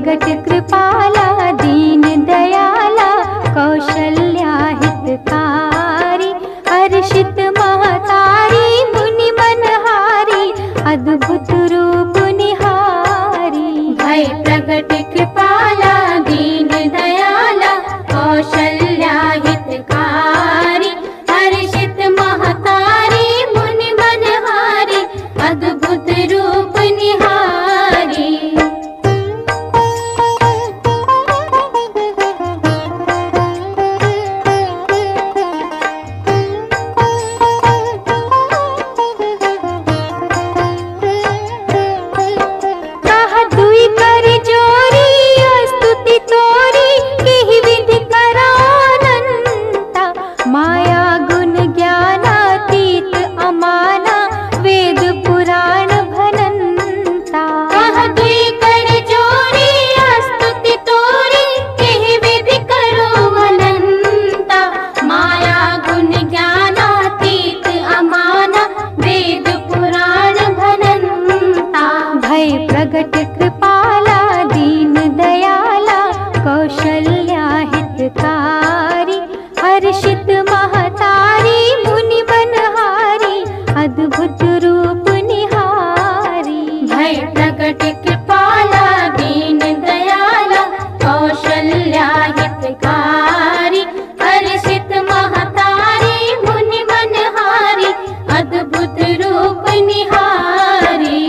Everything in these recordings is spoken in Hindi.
प्रगट कृपाला दीन दयाला कौशल्या हितकारी हर्षित महतारी मुनि मनहारी अद्भुत रूप निहारी। भय प्रगट कृपाला दीन दयाला कौशल्या हितकारी हर्षित महतारी मुनि मनहारी अद्भुत रूप निहारी। प्रगट कृपाला दीन दयाला कौशल्या हितकारी हर्षित महतारी मुनि मनहारी अद्भुत रूप निहारी। भय प्रगट कृपाला दीन दयाला कौशल्या हितकारी हर्षित महतारी मुनि मनहारी अद्भुत रूप निहारी।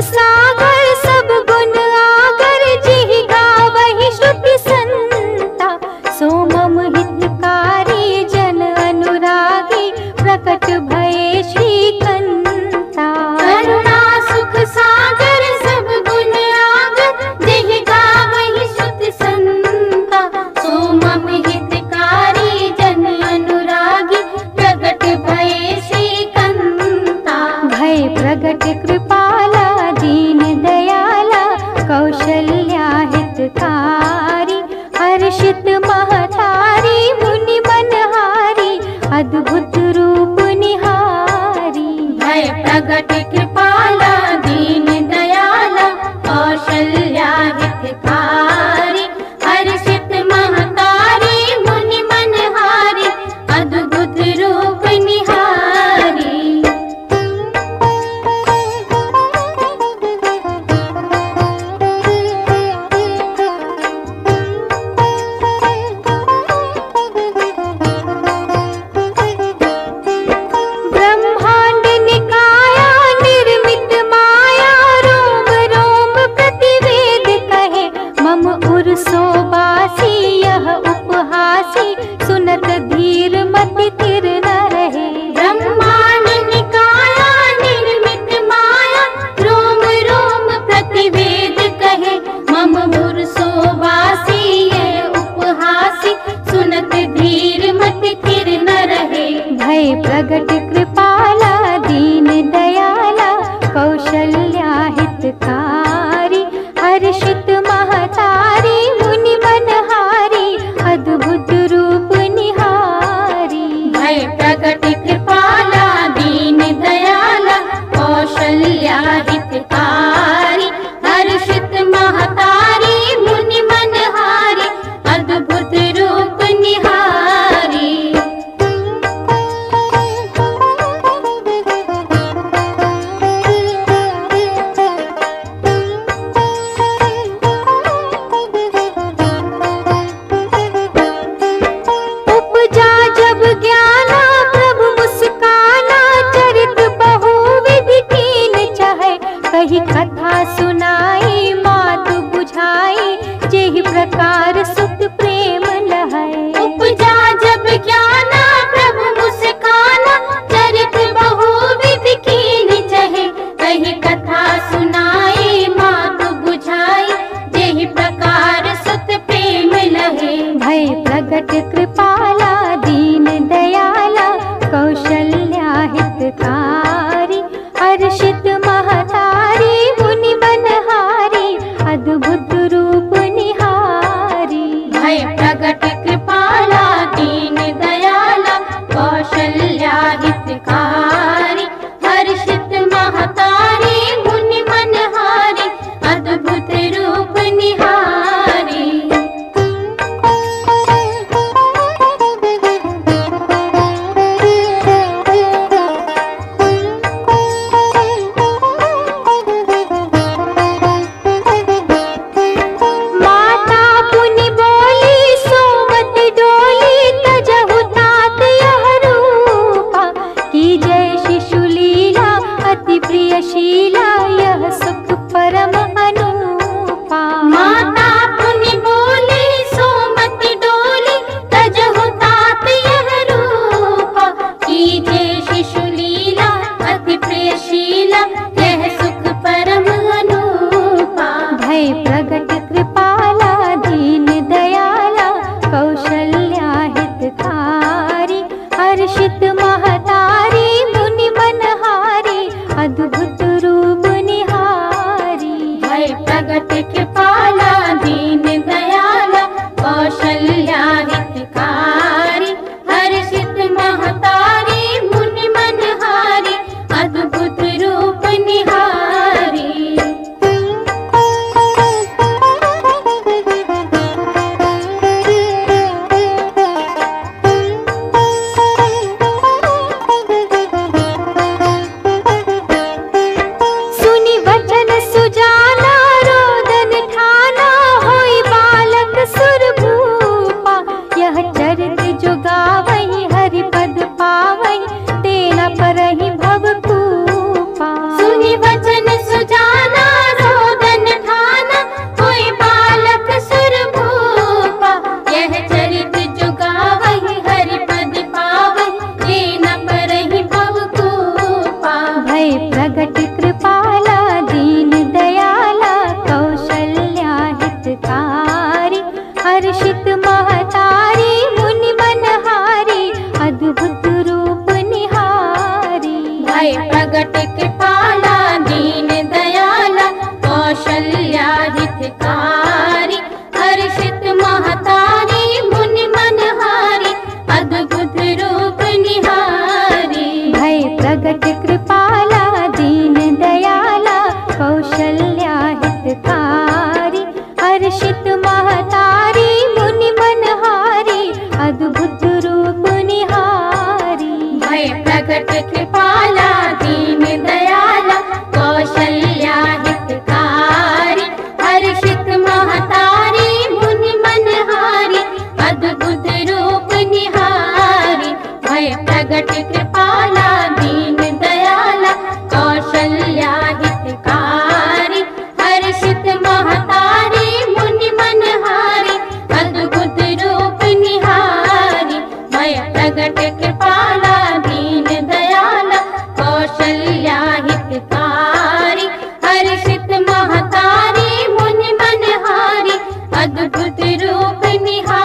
सागर सब गुण आगर जिहि गावहि श्रुति संता सोमम हितकारी जन अनुरागी प्रकट भये श्रीकंता। करुणा सुख सागर सब गुण आगर जिहि गावहि श्रुति संता सोमम हितकारी जन अनुरागी प्रकट भये श्रीकंता। भय प्रगट कृपाला दीन दयाला कौशल्या हितकारी हर्षित महतारी मुनि मनहारी अद्भुत रूप निहारी। भय प्रगट कृपाला दीन दयाला कौशल्या हितकारी हर्षित महतारी मुनि मनहारी अद्भुत रूप निहारी। सोबासी यह उपहासी सुनत धीर मति थिर न रहे। ब्रह्मांड निकाया निर्मित माया रोम रोम प्रतिवेद कहे मम उर सोबासी यह उपहासी सुनत धीर मति थिर न रहे। भय प्रगट कृपाला दीन दयाला कौशल्या हितकारी हर्षित महतारी मुनि मनहारी अद्भुत रूप निहारी। भय प्रगट कृपाला दीन दयाला कौशल्या हितकारी हर्षित महतारी मुनि मनहारी अद्भुत रूप निहारी। कही कथा सुनाई मातु बुझाई जेहि प्रकार सुत प्रेम लहै। उपजा जब ज्ञाना प्रभु मुस्काना चरित बहुविध कीन चहे कही कथा सुनाई मातु बुझाई जेहि प्रकार सुत प्रेम लहे। भय प्रगट कृपाला दीन दयाला कौशल्या हितकारी हर्षित महतारी मुनि मनहारी अद्भुत रूप पुण्यशीला यह सुख परम अनुपा। माता पुनि बोली सोमति डोली, तजहु तात यह रूपा। कीजे शिशु लीला अति प्रियशीला, यह सुख परम अनुपा। भय प्रगट कृपाला दीन दयाला, कौशल्या हितकारी। हर्षित महतारी मुनि मनहारी, अद्भुत रूप निहारी। भय प्रगट कृपाला दीन दयाला, कौशल्या हितकारी। हर्षित महतारी मुनि मनहारी, अद्भुत रूप निहारी। सुनि वचन सुजाना रोदन ठाना, होई बालक सुर भूपा। यह चरित जो गावई हरि पद पावई, तेना परहि भव कूपा। सुनि वचन सुजाना रोदन ठाना, कोई बालक सुर भूपा। यह चरित जो गावहि हरि पद पावहि, तेन परहि भव कूपा। भय प्रगट कृपाला दीन दयाला, कौशल्या हितकारी। हर्षित महतारी मुनि मनहारी, अद्भुत रूप निहारी। भय प्रगट कृपाला दीन दयाला, कौशल्या हितकारी। हर्षित महतारी मुनि मनहारी, अद्भुत रूप निहारी। भय प्रगट कृपाला दीन दयाला, कौशल्या हितकारी। हर्षित महतारी मुनि मनहारी, अद्भुत रूप निहारी। भय प्रगट कृपाला दीन दयाला, कौशल्या हितकारी। हर्षित महतारी मुनि मनहारी, अद्भुत रूप निहारी। भय प्रगट कृपाला दीन दयाला, कौशल्या हितकारी। हर्षित महतारी मुनि मनहारी, अद्भुत रूप निहारी। भय प्रगट कृपाला दीन दयाला, कौशल्या हितकारी। हर्षित महतारी मुनि मनहारी, अद्भुत रूप निहारी।